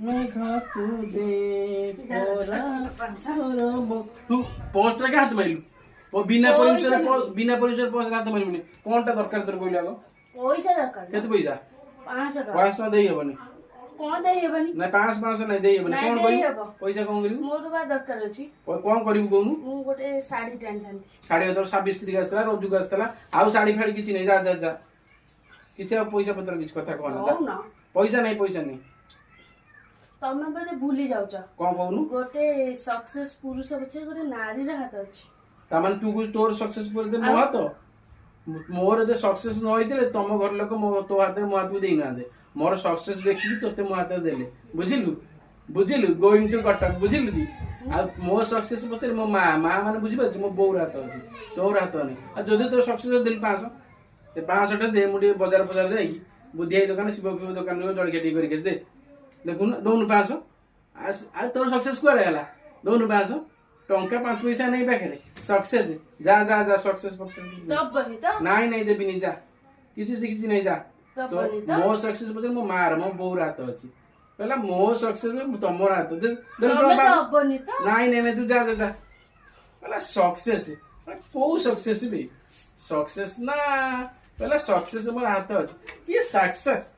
मेघा तू दे तू पोस्ट रे हाथ मारिलु ओ बिना परिचय पोस्ट हाथ मारिबुनी कोनटा दरकार तोर कहली आगो पैसा दरकार केते पैसा 500 500 देई हेबनी कोन देई हेबनी ना 500 नहीं देई हेबनी कोन करी पैसा कोन करी मोर बा दरकार अछि कोन करिबु कोनु मु गोटे साड़ी टान थांती साड़ी तो 26 तारिख आसला रोजु का आसला आउ साड़ी फाड़ी किसी नहीं जा जा जा किसी पैसा पत्र किछ कथा कहना जा पैसा नहीं तमे बदे भूली जाउछ कोन कहनु गोटे सक्सेस पुरुष पछे गोटे नारी रे हाथ अछि ता माने तू कुछ तोर सक्सेस पर दे मो हाथ मोर जे सक्सेस न होइतले तम घर लोक मो तो हाथ मो हाथ देई ना दे मोर सक्सेस देखि तोते मो हाथ देले बुझिलु गोइंग टू कटक बुझिलु दी आ मो सक्सेस पते मो मां माने बुझि पाछ मो बौर हाथ अछि तोर हाथ नै आ जदि तोर सक्सेस देल 500 ते 500 टा दे मुडी बाजार जाई बुद्धि आई दुकान शिव शिव दुकान रो जड़के टी करी दे देखु ना दोनु 500 आ तोर सक्सेस कोरे हला दोनु 500 टंका 5 पैसा नहीं पाखरे सक्सेस जा जा जा सक्सेस तब बनी त नहीं देबिनी जा किछि नहीं जा तो मो सक्सेस पछे मो मार मो बौर हाथ अछि पहला मो सक्सेस में तमोर हाथ दे तब बनी त नहीं तू जा जा पहला सक्सेस को सक्सेस भी सक्सेस ना पहला सक्सेस मोर हाथ अछि ये सक्सेस